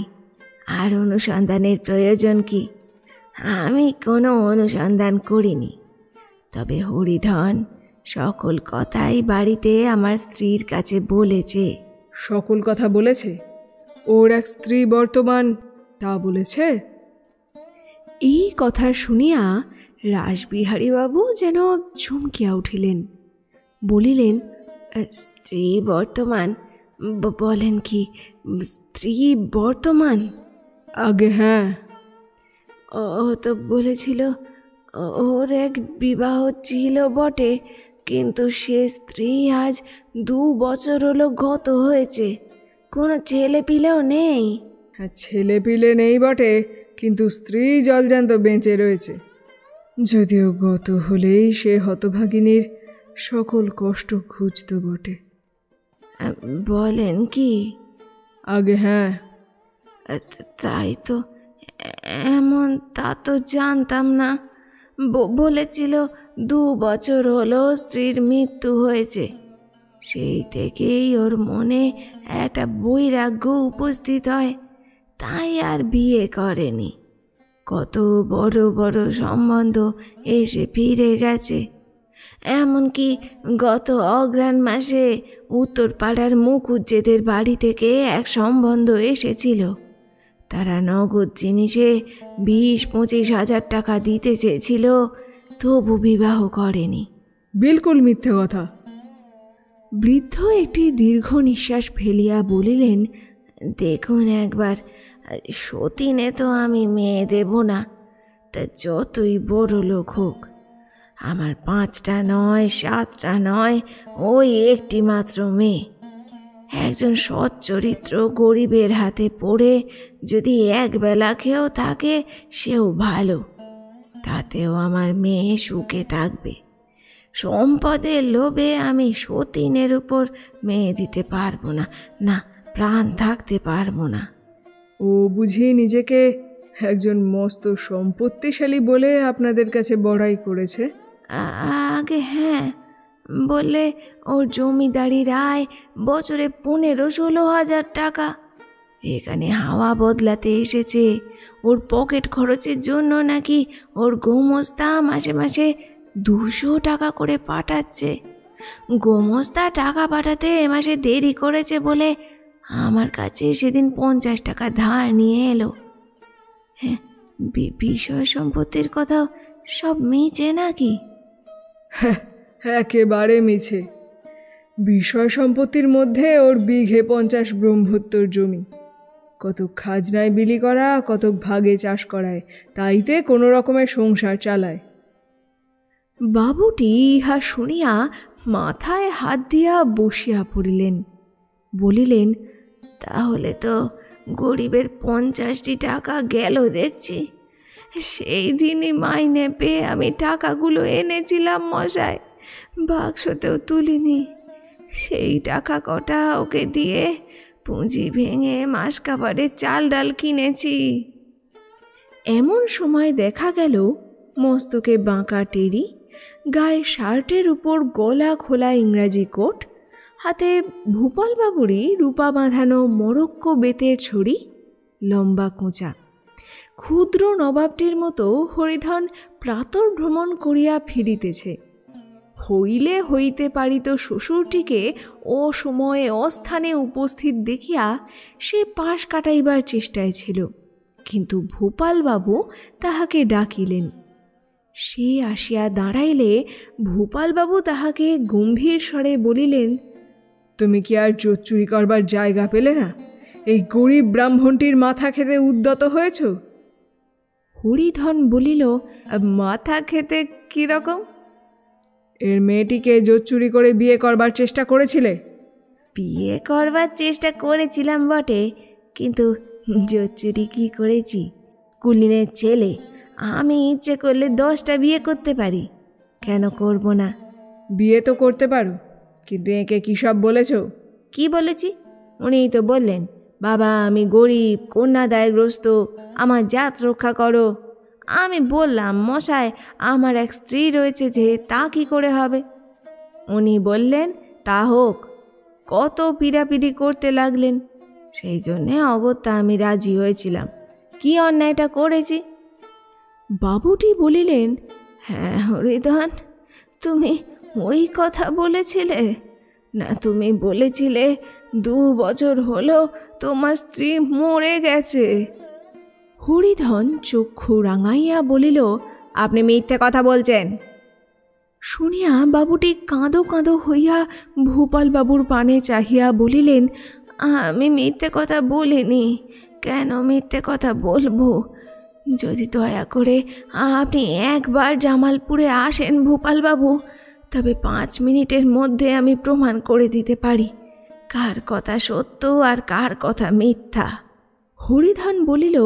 আর অনুসন্ধানের প্রয়োজন কি? আমি কোনো অনুসন্ধান করিনি। তবে হরিধন সকল কথাই বাড়িতে আমার স্ত্রীর কাছে বলেছে। সকল কথা বলেছে? ওর এক স্ত্রী বর্তমান, তা বলেছে? এই কথা শুনিয়া রাসবিহারীবাবু যেন চমকিয়া উঠিলেন। বলিলেন, স্ত্রী বর্তমান? বলেন কি, স্ত্রী বর্তমান? আগে হ্যাঁ। ও তো বলেছিল ওর এক বিবাহ ছিল বটে, কিন্তু সে স্ত্রী আজ 2 বছর হলো গত হয়েছে, কোনো ছেলে পিলেও নেই। হ্যাঁ, ছেলে পিলে নেই বটে, কিন্তু স্ত্রী জলজান্ত বেঁচে রয়েছে। যদিও গত হলেই সে হতভাগিনীর সকল কষ্ট ঘুচত বটে। বলেন কি? আগে হ্যাঁ। তাই তো, এমন তা তো জানতাম না। বলেছিল 2 বছর হলো স্ত্রীর মৃত্যু হয়েছে। সেই থেকেই ওর মনে একটা বৈরাগ্য উপস্থিত হয়, তাই আর বিয়ে করেনি। কত বড় বড় সম্বন্ধ এসে ফিরে গেছে, এমনকি গত অগ্রহায়ণ মাসে উত্তরপাড়ার মুখুজ্জেদের বাড়ি থেকে এক সম্বন্ধ এসেছিল। তারা নগদ জিনিসে 20-25 হাজার টাকা দিতে চেয়েছিল, তবু বিবাহ করেনি। বিলকুল মিথ্যে কথা। বৃদ্ধ একটি দীর্ঘ নিঃশ্বাস ফেলিয়া বলিলেন, দেখুন একবার, সতীনে তো আমি মেয়ে দেব না, তা যতই বড় লোক হোক। আমার 5টা নয় 7টা নয়, ওই একটি মাত্র মেয়ে। একজন সৎ চরিত্র গরিবের হাতে পড়ে যদি একবেলা খেয়েও থাকে, সেও ভালো। তাতেও আমার মেয়ে সুখে থাকবে। সম্পদের লোভে আমি সতীনের উপর মেয়ে দিতে পারবো না, না, প্রাণ থাকতে পারবো না। ও বুঝিয়ে নিজেকে একজন মস্ত সম্পত্তিশালী বলে আপনাদের কাছে বড়াই করেছে? আগে হ্যাঁ, বললে ওর জমিদারির আয় বছরে 15-16 হাজার টাকা। এখানে হাওয়া বদলাতে এসেছে। ওর পকেট খরচের জন্য নাকি ওর গোমস্তা মাসে মাসে 200 টাকা করে পাঠাচ্ছে। গোমস্তা টাকা পাঠাতে এ মাসে দেরি করেছে বলে আমার কাছে সেদিন 50 টাকা ধার নিয়ে এলো। হ্যাঁ, বিষয় সম্পত্তির কথা সব মিছে নাকি? একেবারে মিছে। বিষয় সম্পত্তির মধ্যে ওর বিঘে 50 ব্রহ্মোত্তর জমি, কতক খাজনায় বিলি করা, কতক ভাগে চাষ করায়, তাইতে কোনো রকমের সংসার চালায়। বাবুটি ইহা শুনিয়া মাথায় হাত দিয়া বসিয়া পড়িলেন। বলিলেন, তাহলে তো গরিবের 50টি টাকা গেল দেখছি। সেই দিনই মাইনে পেয়ে আমি টাকাগুলো এনেছিলাম মশাই, বাক্সতেও তুলিনি। সেই টাকা কটা ওকে দিয়ে পুঁজি ভেঙে মাস খাবারের চাল ডাল কিনেছি। এমন সময় দেখা গেল মস্তকে বাঁকা টেরি, গায়ে শার্টের উপর গলা খোলা ইংরাজি কোট, হাতে ভূপালবাবুরই রূপা বাঁধানো মরক্কো বেতের ছড়ি, লম্বা কোঁচা। ক্ষুদ্র নবাবটির মতো হরিধন প্রাতর ভ্রমণ করিয়া ফিরিতেছে। হইলে হইতে পারিত শ্বশুরটিকে অসময়ে অস্থানে উপস্থিত দেখিয়া সে পাশ কাটাইবার চেষ্টায় ছিল, কিন্তু ভূপালবাবু তাহাকে ডাকিলেন। সে আসিয়া দাঁড়াইলে ভূপালবাবু তাহাকে গম্ভীর স্বরে বলিলেন, তুমি কি আর জোর চুরি করবার জায়গা পেলে না? এই গরিব ব্রাহ্মণটির মাথা খেতে উদ্যত হয়েছ? হরিধন বলিল, মাথা খেতে কিরকম? এর মেয়েটিকে জোর চুরি করে বিয়ে করবার চেষ্টা করেছিলে? বিয়ে করবার চেষ্টা করেছিলাম বটে, কিন্তু জোর চুরি কি করেছি? কুলিনের ছেলে, আমি ইচ্ছে করলে 10টা বিয়ে করতে পারি, কেন করব না? বিয়ে তো করতে পারো, কিন্তু একে কী সব বলেছ? কি বলেছি? উনিই তো বললেন, বাবা আমি গরিব, কন্যাদায়গ্রস্ত, আমার জাত রক্ষা করো। আমি বললাম, মশাই আমার এক স্ত্রী রয়েছে যে, তা কি করে হবে? উনি বললেন, তা হোক। কত পিড়াপিড়ি করতে লাগলেন, সেই জন্যে অগত্যা আমি রাজি হয়েছিলাম। কি অন্যায়টা করেছি? বাবুটি বলিলেন, হ্যাঁ হরিধন, তুমি ওই কথা বলেছিলে না? তুমি বলেছিলে 2 বছর হলো তোমার স্ত্রী মরে গেছে। হরিধন চক্ষু রাঙাইয়া বলিল, আপনি মিথ্যে কথা বলছেন। শুনিয়া বাবুটি কাঁদো কাঁদো হইয়া ভূপালবাবুর পানে চাহিয়া বলিলেন, আমি মিথ্যে কথা বলিনি। কেন মিথ্যে কথা বলবো? যদি দয়া করে আপনি একবার জামালপুরে আসেন ভূপালবাবু, তবে 5 মিনিটের মধ্যে আমি প্রমাণ করে দিতে পারি কার কথা সত্য আর কার কথা মিথ্যা। হরিধন বলিল,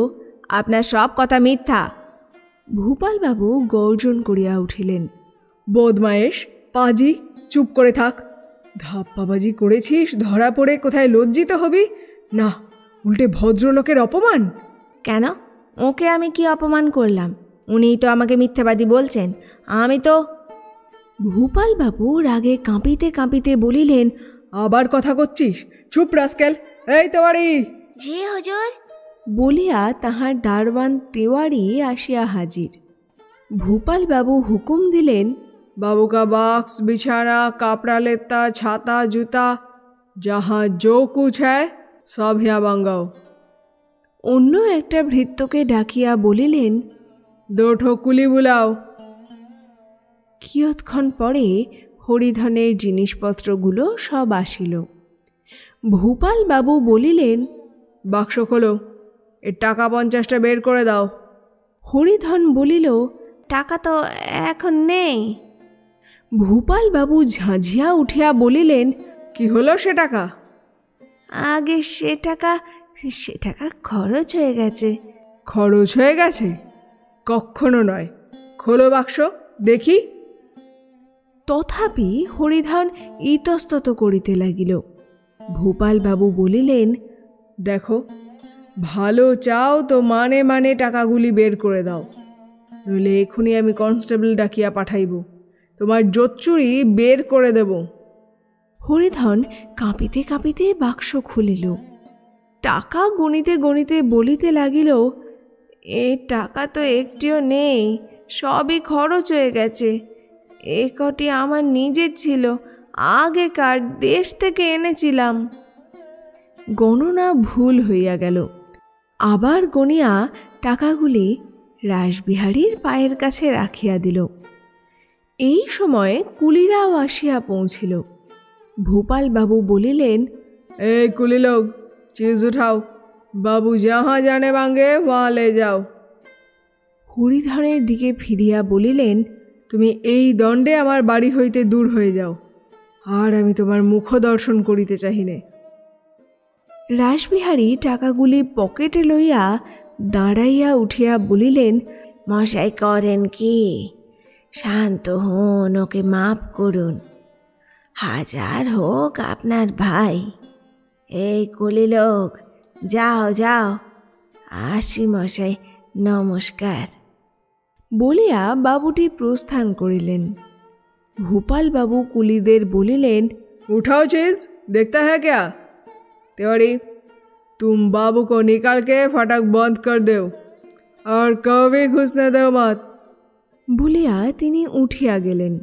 আপনার সব কথা মিথ্যা। ভূপালবাবু গর্জন করিয়া উঠিলেন, বদমায়েশ, পাজি, চুপ করে থাক। ধাপ্পাবাজি করেছিস, ধরা পড়ে কোথায় লজ্জিত হবি না, উল্টে ভদ্রলোকের অপমান। কেন? ওকে আমি কি অপমান করলাম? উনিই তো আমাকে মিথ্যাবাদী বলছেন। আমি তো ভূপালবাবু রাগে কাঁপিতে কাঁপিতে বলিলেন, আবার কথা করছিস? চুপ রাস্কেল! এই তেওয়ারি! জি হুজুর। বলিয়া তাহার দারওয়ান তেওয়ারি আসিয়া হাজির। ভূপালবাবু হুকুম দিলেন, बाबू का बॉक्स, बिछाना, कपड़ा लेता, छाता, जूता, जहाँ जो कुछ है सब यहाँ मंगाओ। অন্য একটা ভৃত্যকে ডাকিয়া বলিলেন, 2 ठोकुली बुलाओ। কিয়ৎক্ষণ পরে হরিধনের জিনিসপত্রগুলো সব আসিল। ভূপালবাবু বলিলেন, বাক্স খোলো, এর টাকা 50টা বের করে দাও। হরিধন বলিল, টাকা তো এখন নেই। ভূপালবাবু ঝাঁঝিয়া উঠিয়া বলিলেন, কি হলো সে টাকা? আগে সে টাকা খরচ হয়ে গেছে। খরচ হয়ে গেছে? কখনো নয়। খোলো বাক্স, দেখি। তথাপি হরিধন ইতস্তত করিতে লাগিল। ভূপালবাবু বলিলেন, দেখো, ভালো চাও তো মানে মানে টাকাগুলি বের করে দাও, নইলে এখনই আমি কনস্টেবল ডাকিয়া পাঠাইব, তোমার জোচ্চুরি বের করে দেব। হরিধন কাঁপিতে কাঁপিতে বাক্স খুলিল। টাকা গণিতে গণিতে বলিতে লাগিল, এ টাকা তো একটিও নেই, সবই খরচ হয়ে গেছে। এ কটি আমার নিজের ছিল, আগেকার দেশ থেকে এনেছিলাম। গণনা ভুল হইয়া গেল। আবার গণিয়া টাকাগুলি রাসবিহারীর পায়ের কাছে রাখিয়া দিল। এই সময় কুলিরাও আসিয়া পৌঁছিল। ভূপালবাবু বলিলেন, এই কুলি লোক, চিজ উঠাও, বাবু যাহা জানে মাঙ্গে ওয়া লে যাও। হরিধনের দিকে ফিরিয়া বলিলেন, তুমি এই দণ্ডে আমার বাড়ি হইতে দূর হয়ে যাও, আর আমি তোমার মুখ দর্শন করিতে চাহিনে। রাসবিহারী টাকাগুলি পকেটে লইয়া দাঁড়াইয়া উঠিয়া বলিলেন, মশাই করেন কি? শান্ত হন, ওকে মাফ করুন। হাজার হোক আপনার ভাই। এই কুলি লোক, যাও যাও, আসি মশাই, নমস্কার। বলিয়া বাবুটি প্রস্থান করিলেন। ভূপালবাবু কুলিদের বলিলেন, उठाओ चीज, देखता है क्या? तिवारी, तुम बाबू को निकाल के फाटक बंद कर दो और कभी घुसने दो मत। বলিয়া তিনি উঠিয়া গেলেন।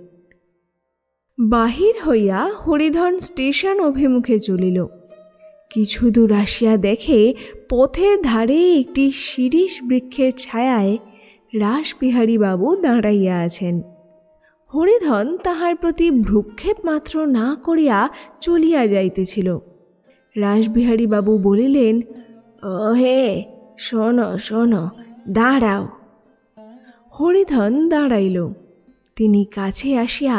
বাহির হইয়া হরিধন স্টেশন অভিমুখে চলিল। কিছু দূর আসিয়া দেখে পথের ধারে একটি শিরীষ বৃক্ষের ছায়ায় রাসবিহারী বাবু দাঁড়াইয়া আছেন। হরিধন তাহার প্রতি ভ্রুক্ষেপ মাত্র না করিয়া চলিয়া যাইতেছিল। রাসবিহারী বাবু বলিলেন, ওহে, শোনো শোনো, দাঁড়াও। হরিধন দাঁড়াইল। তিনি কাছে আসিয়া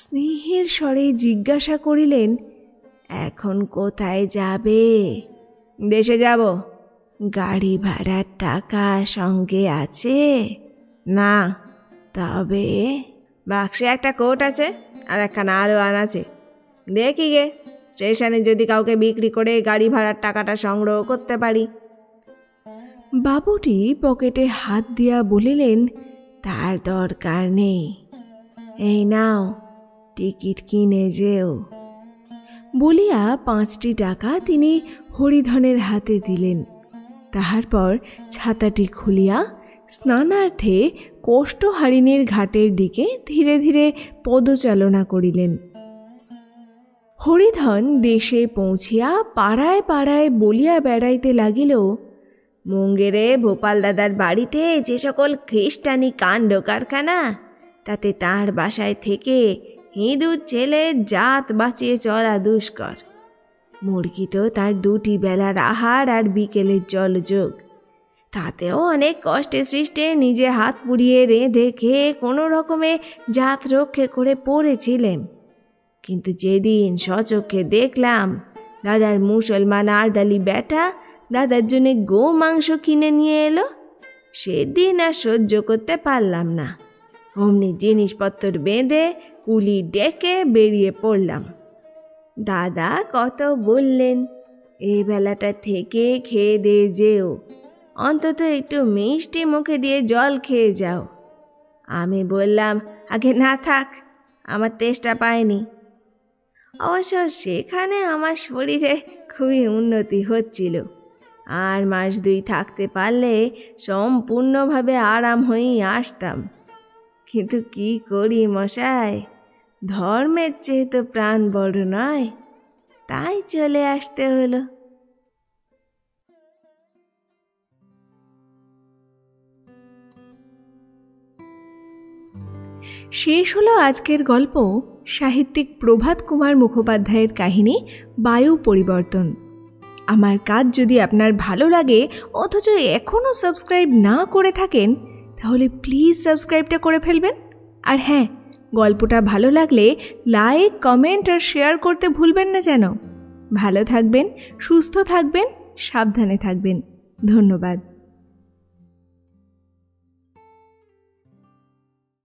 স্নেহের স্বরে জিজ্ঞাসা করিলেন, এখন কোথায় যাবে? দেশে যাব। গাড়ি ভাড়ার টাকা সঙ্গে আছে? না। তবে বাক্সে একটা কোট আছে আর একখানা আলোয়ান আছে, দেখি গে স্টেশনে যদি কাউকে বিক্রি করে গাড়ি ভাড়ার টাকাটা সংগ্রহ করতে পারি। বাবুটি পকেটে হাত দিয়া বলিলেন, তার দরকার নেই, এই নাও, টিকিট কিনে যেও। বলিয়া 5টি টাকা তিনি হরিধনের হাতে দিলেন। তাহার পর ছাতাটি খুলিয়া স্নানার্থে কোষ্ঠহারিণীর ঘাটের দিকে ধীরে ধীরে পদচালনা করিলেন। হরিধন দেশে পৌঁছিয়া পাড়ায় পাড়ায় বলিয়া বেড়াইতে লাগিল, মুঙ্গেরে ভোপাল দাদার বাড়িতে যে সকল খ্রিস্টানি কাণ্ড কারখানা, তাতে তার বাসায় থেকে হিঁদুর ছেলে জাত বাঁচিয়ে চলা দুষ্কর। মুরগি তো তার 2টি বেলার আহার আর বিকেলের জলযোগ, তাতেও অনেক কষ্টে সৃষ্টে নিজে হাত পুড়িয়ে রেঁধে খেয়ে কোনো রকমে জাত রক্ষে করে পড়েছিলেন। কিন্তু যেদিন স্বচক্ষে দেখলাম দাদার মুসলমান আর্দালি বেটা দাদার জন্যে গো মাংস কিনে নিয়ে এলো, সেদিন আর সহ্য করতে পারলাম না। অমনি জিনিসপত্র বেঁধে কুলি ডেকে বেরিয়ে পড়লাম। দাদা কত বললেন, এই বেলাটা থেকে খেয়ে দিয়ে যেও, অন্তত একটু মিষ্টি মুখে দিয়ে জল খেয়ে যাও। আমি বললাম, আগে না থাক, আমার তেষ্টা পায়নি। অবশ্য সেখানে আমার শরীরে খুবই উন্নতি হচ্ছিল। আর মাস 2 থাকতে পারলে সম্পূর্ণভাবে আরাম হয়েই আসতাম। কিন্তু কি করি মশাই, ধর্মের চেয়ে তো প্রাণ বড় নয়, তাই চলে আসতে হলো। শেষ হলো আজকের গল্প, সাহিত্যিক প্রভাত কুমার মুখোপাধ্যায়ের কাহিনী বায়ু পরিবর্তন। আমার কাজ যদি আপনার ভালো লাগে অথচ এখনও সাবস্ক্রাইব না করে থাকেন, তাহলে প্লিজ সাবস্ক্রাইবটা করে ফেলবেন। আর হ্যাঁ, গল্পটা ভালো লাগলে লাইক, কমেন্ট আর শেয়ার করতে ভুলবেন না যেন। ভালো থাকবেন, সুস্থ থাকবেন, সাবধানে থাকবেন। ধন্যবাদ।